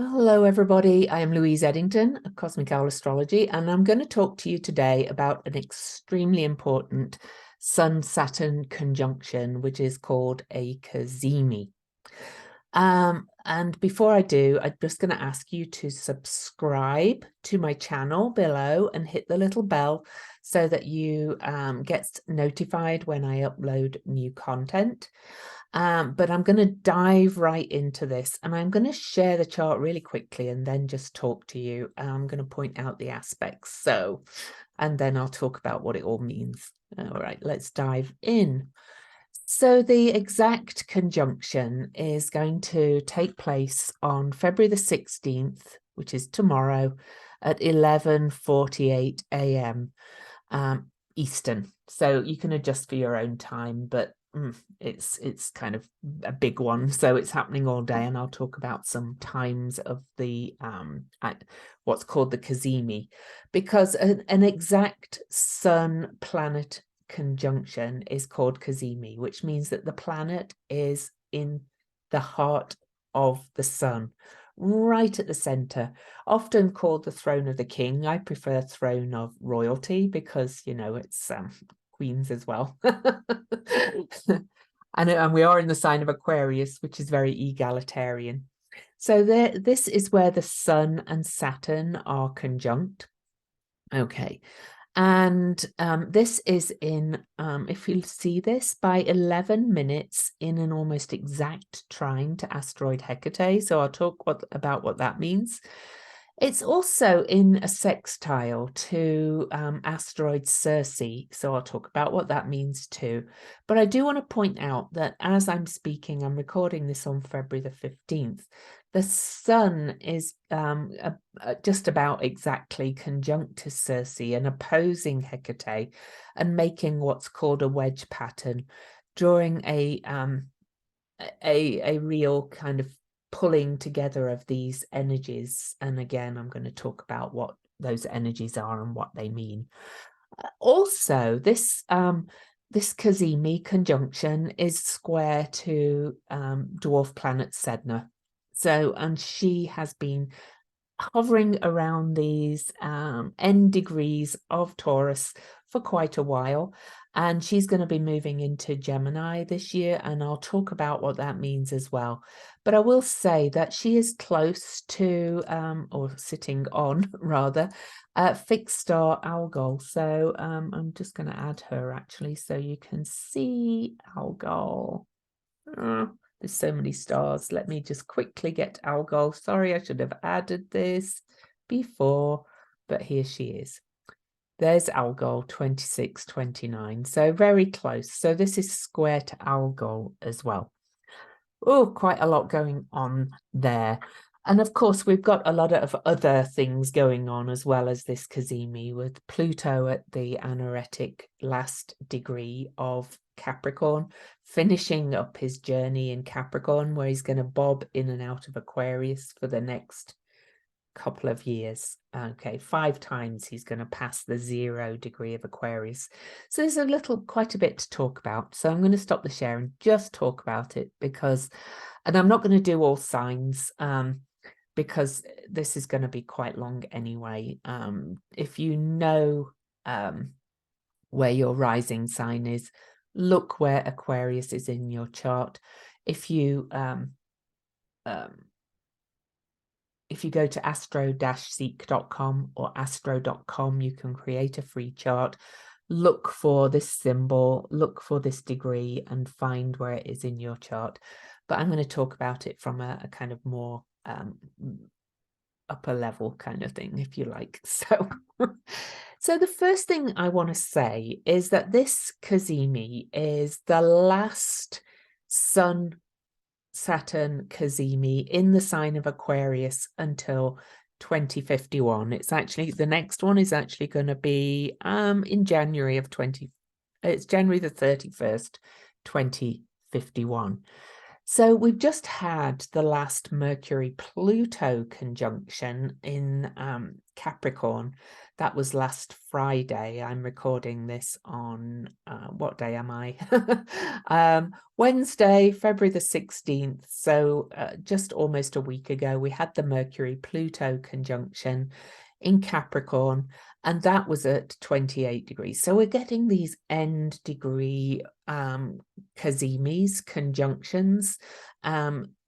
Hello, everybody. I am Louise Eddington of Cosmic Owl Astrology, and I'm going to talk to you today about an extremely important Sun-Saturn conjunction, which is called a Cazimi. And before I do, I'm just going to ask you to subscribe to my channel below and hit the little bell so that you get notified when I upload new content. But I'm going to dive right into this, and I'm going to share the chart really quickly and then just talk to you. I'm going to point out the aspects. And then I'll talk about what it all means. All right, let's dive in. So the exact conjunction is going to take place on February the 16th, which is tomorrow at 11:48 a.m. Eastern. So you can adjust for your own time, but it's kind of a big one, so it's happening all day, and I'll talk about some times of the what's called the Cazimi, because an exact sun planet conjunction is called Cazimi, which means that the planet is in the heart of the sun, right at the center, often called the throne of the king. I prefer throne of royalty because, you know, it's queens as well. And we are in the sign of Aquarius, which is very egalitarian. So this is where the Sun and Saturn are conjunct. Okay. And this is in, if you see this, by 11 minutes in an almost exact trine to asteroid Hecate. So I'll talk about what that means. It's also in a sextile to asteroid Cersei, so I'll talk about what that means too. But I do want to point out that as I'm speaking, I'm recording this on February the 15th. The sun is just about exactly conjunct to Cersei and opposing Hecate and making what's called a wedge pattern, drawing a real kind of pulling together of these energies. And again, I'm going to talk about what those energies are and what they mean. Also, this Cazimi conjunction is square to dwarf planet Sedna. So, and she has been hovering around these end degrees of Taurus for quite a while, and she's going to be moving into Gemini this year, and I'll talk about what that means as well. But I will say that she is close to or sitting on rather fixed star Algol. So I'm just going to add her actually so you can see Algol. There's so many stars. Let me just quickly get Algol. Sorry, I should have added this before, but here she is. There's Algol 2629. So very close. So this is square to Algol as well. Oh, quite a lot going on there. And of course, we've got a lot of other things going on as well as this Cazimi, with Pluto at the anaretic last degree of Capricorn, finishing up his journey in Capricorn, where he's going to bob in and out of Aquarius for the next couple of years. Okay, 5 times he's going to pass the 0 degree of Aquarius. So there's quite a bit to talk about. So I'm going to stop the share and just talk about it because, and I'm not going to do all signs because this is going to be quite long anyway. If you know where your rising sign is, look where Aquarius is in your chart. If you go to astro-seek.com or astro.com, you can create a free chart, look for this symbol, look for this degree, and find where it is in your chart. But I'm going to talk about it from a kind of more upper level kind of thing, if you like. So the first thing I want to say is that this Cazimi is the last Sun Saturn Cazimi in the sign of Aquarius until 2051. It's actually, the next one is actually going to be in January of it's January the 31st, 2051. So we've just had the last Mercury-Pluto conjunction in Capricorn. That was last Friday. I'm recording this on, what day am I? Wednesday, February the 16th. So just almost a week ago, we had the Mercury-Pluto conjunction in Capricorn, and that was at 28 degrees. So we're getting these end degree Cazimis, conjunctions,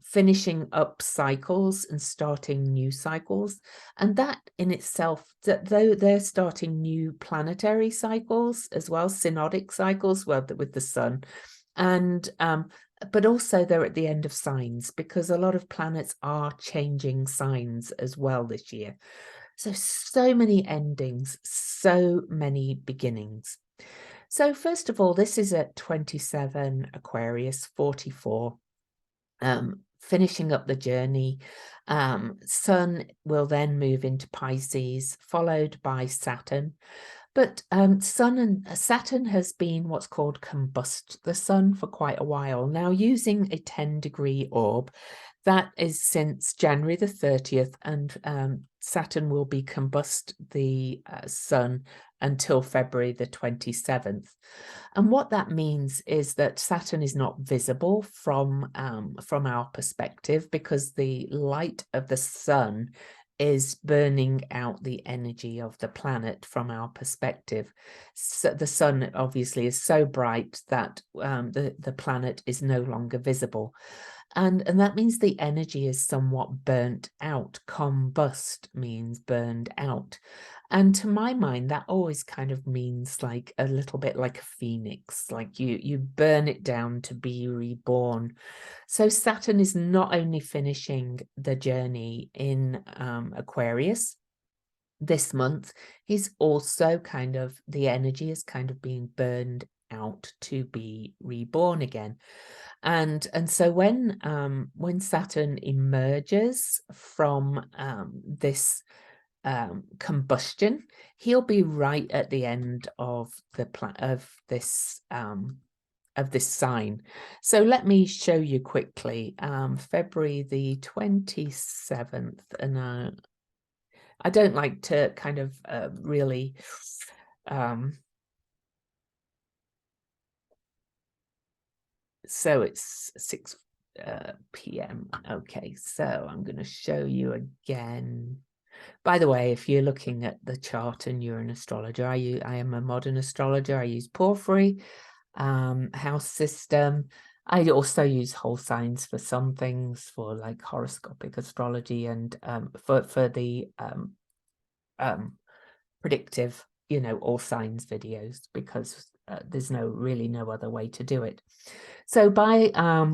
finishing up cycles and starting new cycles. And that in itself, though they're starting new planetary cycles as well, synodic cycles, well, with the sun. And but also they're at the end of signs, because a lot of planets are changing signs as well this year. So many endings, so many beginnings. So first of all, this is at 27 Aquarius, 44, finishing up the journey. Sun will then move into Pisces, followed by Saturn. But Sun and Saturn has been what's called combust the sun for quite a while now, using a 10-degree orb. That is since January the 30th, and Saturn will be combust the sun until February the 27th. And what that means is that Saturn is not visible from our perspective, because the light of the sun is burning out the energy of the planet from our perspective. So the sun obviously is so bright that the planet is no longer visible. And that means the energy is somewhat burnt out. Combust means burned out. And to my mind, that always kind of means like a little bit like a phoenix, like you burn it down to be reborn. So Saturn is not only finishing the journey in Aquarius this month, he's also kind of, the energy is kind of being burned out to be reborn again. And so when Saturn emerges from this combustion, he'll be right at the end of this sign. So let me show you quickly. February the 27th, and I don't like to kind of really so it's 6 p.m. Okay, so I'm going to show you again. By the way, if you're looking at the chart and you're an astrologer, I am a modern astrologer. I use Porphyry, house system. I also use whole signs for some things, for like horoscopic astrology, and for the predictive, all signs videos, because there's really no other way to do it. So by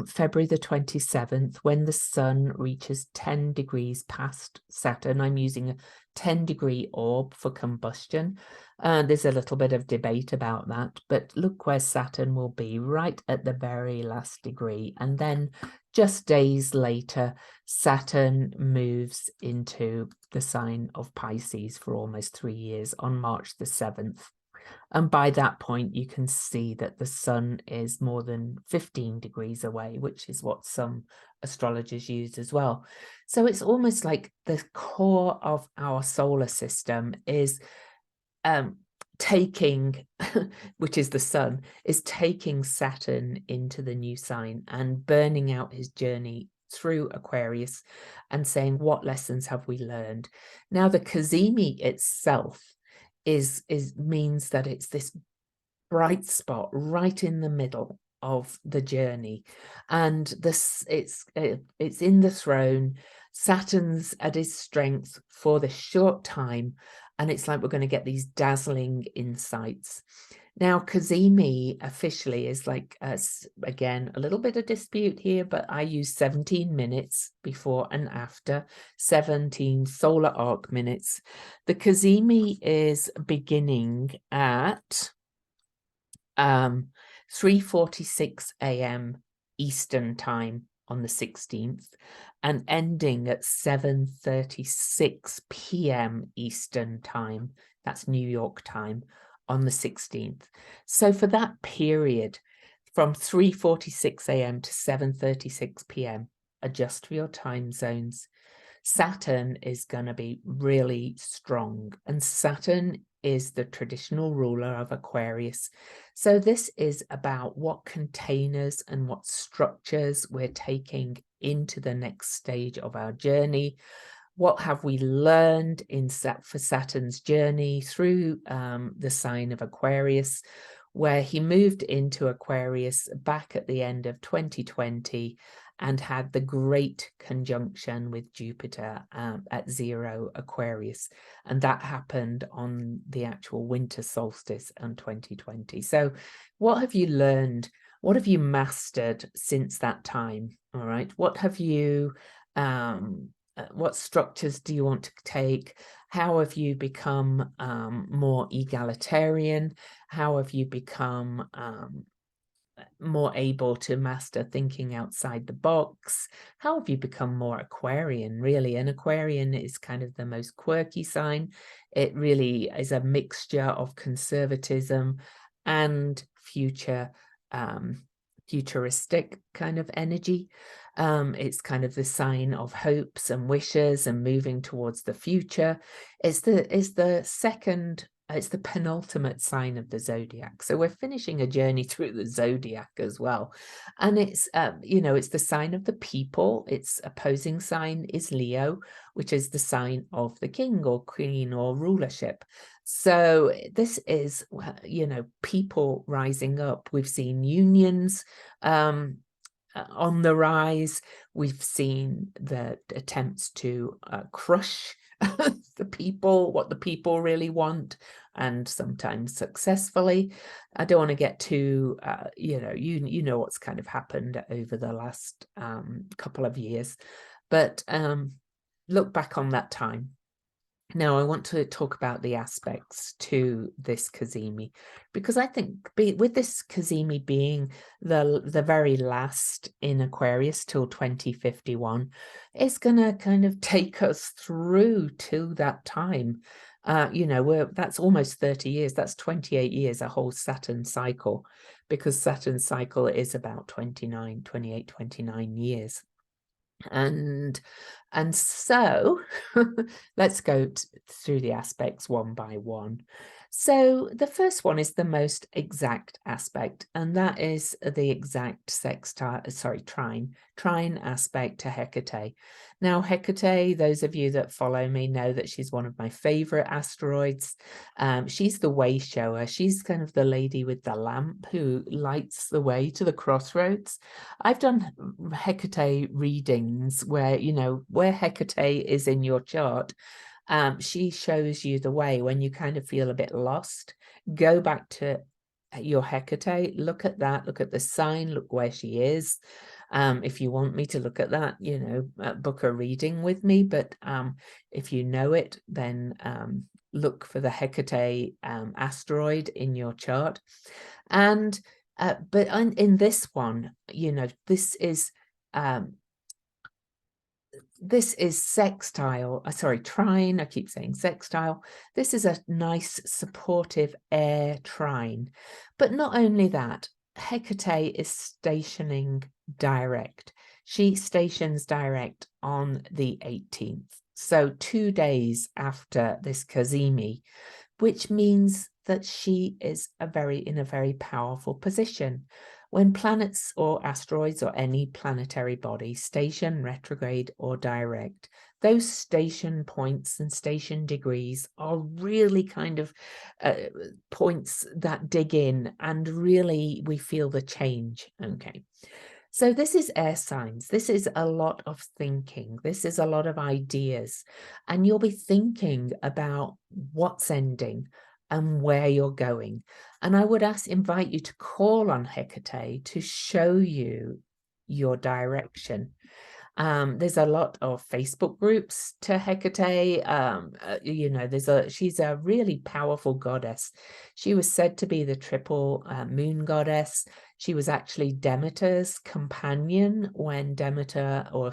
February the 27th, when the sun reaches 10 degrees past Saturn, I'm using a 10-degree orb for combustion. There's a little bit of debate about that, but look where Saturn will be, right at the very last degree. And then just days later, Saturn moves into the sign of Pisces for almost 3 years on March the 7th. And by that point, you can see that the sun is more than 15 degrees away, which is what some astrologers use as well. So it's almost like the core of our solar system is taking, which is the sun, is taking Saturn into the new sign and burning out his journey through Aquarius and saying, what lessons have we learned? Now, the Cazimi itself means that it's this bright spot right in the middle of the journey, and it's in the throne. Saturn's at his strength for this short time, and it's like we're going to get these dazzling insights. Now, Cazimi officially is like, again, a little bit of dispute here, but I use 17 minutes before and after, 17 solar arc minutes. The Cazimi is beginning at 3:46 a.m. Eastern time on the 16th and ending at 7:36 p.m. Eastern time. That's New York time on the 16th. So for that period, from 3:46 a.m. to 7:36 p.m. Adjust for your time zones. Saturn is going to be really strong, and Saturn is the traditional ruler of Aquarius. So this is about what containers and what structures we're taking into the next stage of our journey. What have we learned for Saturn's journey through the sign of Aquarius, where he moved into Aquarius back at the end of 2020 and had the great conjunction with Jupiter at 0 Aquarius. And that happened on the actual winter solstice in 2020. So what have you learned? What have you mastered since that time? All right. What have you, what structures do you want to take? How have you become more egalitarian? How have you become more able to master thinking outside the box? How have you become more Aquarian, really? And Aquarian is kind of the most quirky sign. It really is a mixture of conservatism and futuristic kind of energy. It's kind of the sign of hopes and wishes and moving towards the future. It's the penultimate sign of the zodiac. So we're finishing a journey through the zodiac as well. And it's, it's the sign of the people. Its opposing sign is Leo, which is the sign of the king or queen or rulership. So this is, people rising up. We've seen unions on the rise. We've seen the attempts to crush the people, what the people really want, and sometimes successfully. I don't want to get too, you know what's kind of happened over the last couple of years, but look back on that time. Now, I want to talk about the aspects to this Cazimi, because I think with this Cazimi being the very last in Aquarius till 2051, it's going to kind of take us through to that time. That's almost 30 years. That's 28 years, a whole Saturn cycle, because Saturn's cycle is about 29 years. And so let's go through the aspects one by one. So the first one is the most exact aspect, and that is the exact trine aspect to Hecate. Now, Hecate, those of you that follow me know that she's one of my favorite asteroids. She's the way shower. She's kind of the lady with the lamp who lights the way to the crossroads. I've done Hecate readings where, where Hecate is in your chart. She shows you the way when you kind of feel a bit lost. Go back to your Hecate, look at that, look at the sign, look where she is. If you want me to look at that, book a reading with me. But if you know it, then look for the Hecate asteroid in your chart. And but in this one, this is sextile, trine. I keep saying sextile. This is a nice supportive air trine. But not only that, Hecate is stationing direct. She stations direct on the 18th. So 2 days after this Cazimi, which means that she is in a very powerful position. When planets or asteroids or any planetary body station retrograde or direct, those station points and station degrees are really kind of points that dig in, and really we feel the change. Okay. So this is air signs. This is a lot of thinking. This is a lot of ideas. And you'll be thinking about what's ending and where you're going. And I would invite you to call on Hecate to show you your direction. There's a lot of Facebook groups to Hecate. She's a really powerful goddess. She was said to be the triple moon goddess. She was actually Demeter's companion when Demeter, or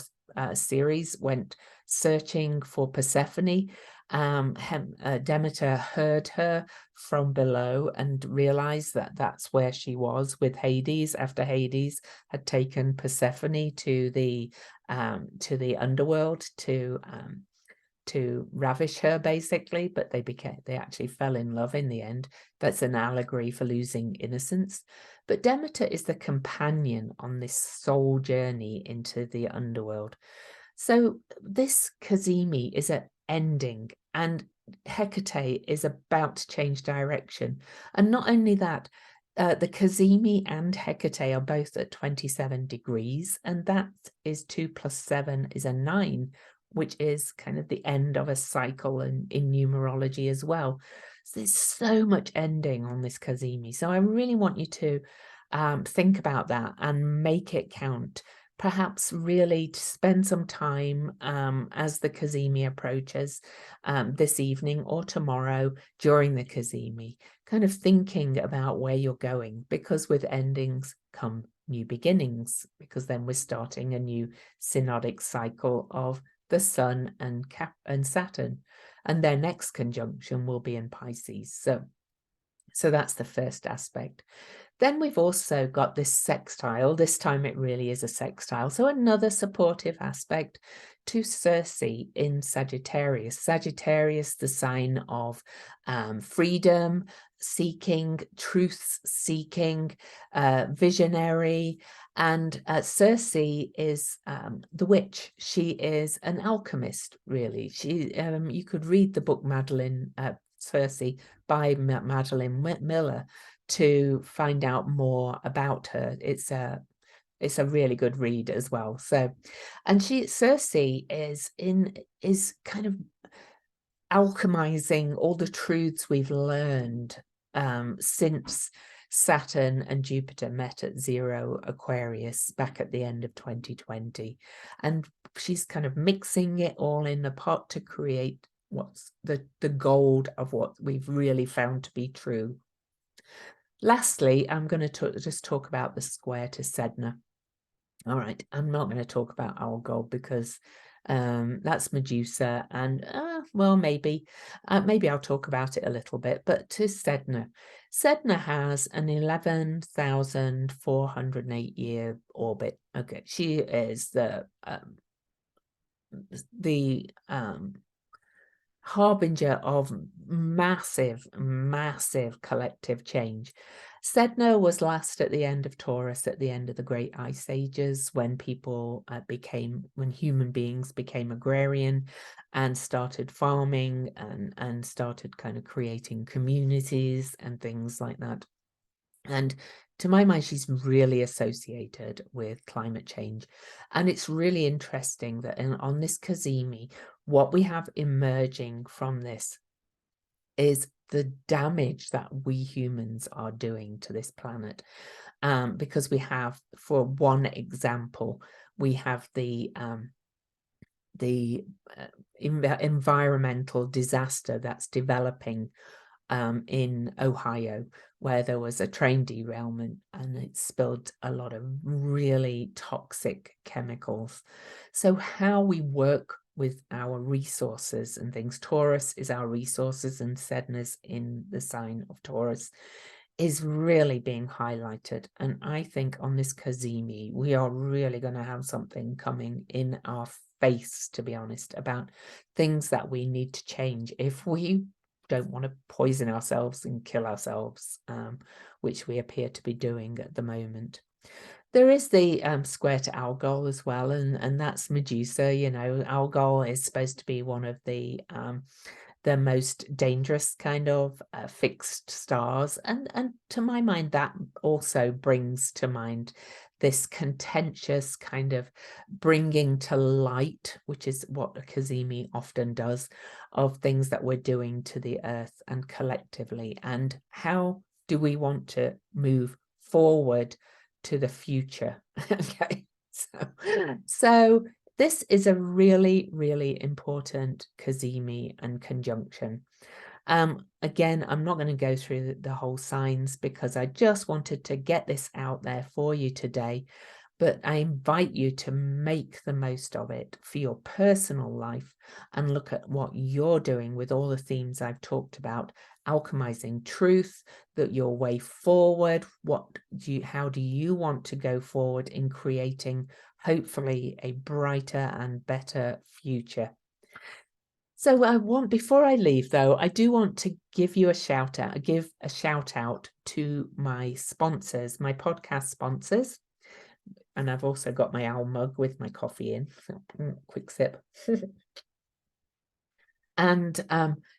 series went searching for Persephone. Demeter heard her from below and realized that that's where she was with Hades, after Hades had taken Persephone to the underworld to ravish her, basically, but they actually fell in love in the end. That's an allegory for losing innocence. But Demeter is the companion on this soul journey into the underworld. So this Cazimi is an ending, and Hecate is about to change direction. And not only that, the Cazimi and Hecate are both at 27 degrees, and that is 2 + 7 is a 9, which is kind of the end of a cycle in numerology as well. So there's so much ending on this Cazimi. So I really want you to think about that and make it count. Perhaps really to spend some time as the Cazimi approaches this evening or tomorrow during the Cazimi, kind of thinking about where you're going, because with endings come new beginnings, because then we're starting a new synodic cycle of the Sun and Saturn, and their next conjunction will be in Pisces. So that's the first aspect. Then we've also got this sextile. This time it really is a sextile. So another supportive aspect to Cersei in Sagittarius. Sagittarius, the sign of freedom seeking, truth seeking, visionary. And Cersei is the witch. She is an alchemist, really. You could read the book Madeline Cersei by Madeline Miller to find out more about her. It's a really good read as well. So, and Cersei is kind of alchemizing all the truths we've learned since Saturn and Jupiter met at 0 Aquarius back at the end of 2020. And she's kind of mixing it all in the pot to create what's the gold of what we've really found to be true. Lastly, I'm going to just talk about the square to Sedna. All right, I'm not going to talk about Algol because that's Medusa, and well, maybe I'll talk about it a little bit. But to Sedna, Sedna has an 11,408 year orbit. Okay, she is the harbinger of massive collective change. Sedna was last at the end of Taurus at the end of the Great Ice Ages, when when human beings became agrarian and started farming and started kind of creating communities and things like that. And to my mind, she's really associated with climate change. And it's really interesting that on this Cazimi, what we have emerging from this is the damage that we humans are doing to this planet. Because we have, for one example, we have the environmental disaster that's developing in Ohio, where there was a train derailment and it spilled a lot of really toxic chemicals. So how we work with our resources and things, Taurus is our resources and Sedna's in the sign of Taurus, is really being highlighted. And I think on this Cazimi, we are really going to have something coming in our face, to be honest, about things that we need to change if we don't want to poison ourselves and kill ourselves, which we appear to be doing at the moment. There is the square to Algol as well, and that's Medusa. You know, Algol is supposed to be one of the most dangerous kind of fixed stars, and to my mind that also brings to mind this contentious kind of bringing to light, which is what a Cazimi often does, of things that we're doing to the earth and collectively, and how do we want to move forward to the future. Okay, so this is a really, really important Cazimi and conjunction. Again, I'm not going to go through the whole signs because I just wanted to get this out there for you today. but I invite you to make the most of it for your personal life and look at what you're doing with all the themes I've talked about, alchemizing truth, that your way forward, how do you want to go forward in creating hopefully a brighter and better future. So before I leave though, I do want to give you a shout out, to my sponsors, my podcast sponsors. And I've also got my owl mug with my coffee in. Quick sip. And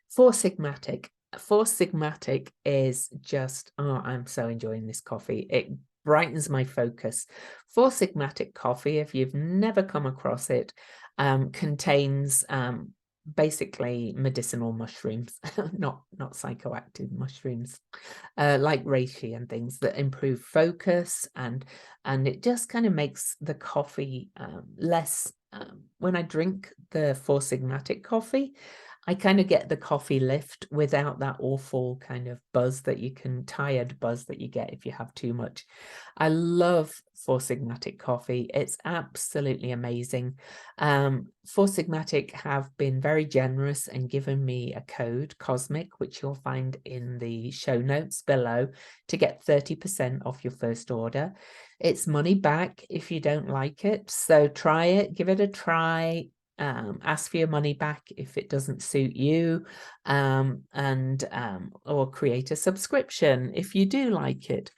Four Sigmatic. Four Sigmatic is just, I'm so enjoying this coffee. It brightens my focus. Four Sigmatic coffee, if you've never come across it, contains basically medicinal mushrooms, not psychoactive mushrooms, like reishi and things that improve focus, and it just kind of makes the coffee less. When I drink the Four Sigmatic coffee, I kind of get the coffee lift without that awful kind of tired buzz that you get if you have too much. I love Four Sigmatic coffee. It's absolutely amazing. Four Sigmatic have been very generous and given me a code, Cosmic, which you'll find in the show notes below, to get 30% off your first order. It's money back if you don't like it. So try it, give it a try. Ask for your money back if it doesn't suit you, or create a subscription if you do like it.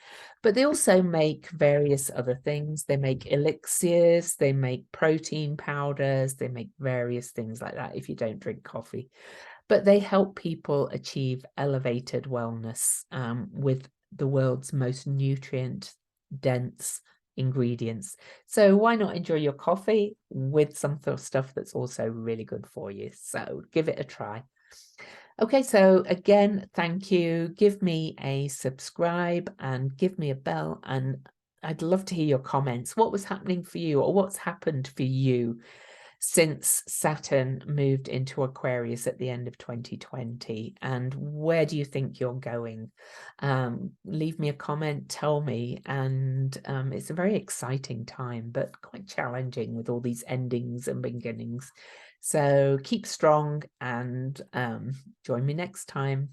But they also make various other things. They make elixirs, they make protein powders, they make various things like that if you don't drink coffee. But they help people achieve elevated wellness with the world's most nutrient-dense ingredients. So why not enjoy your coffee with some stuff that's also really good for you? So give it a try. Okay, so again, thank you. Give me a subscribe and give me a bell, and I'd love to hear your comments. What was happening for you, or what's happened for you since Saturn moved into Aquarius at the end of 2020, and where do you think you're going? Leave me a comment, tell me. And it's a very exciting time, but quite challenging with all these endings and beginnings. So keep strong and join me next time.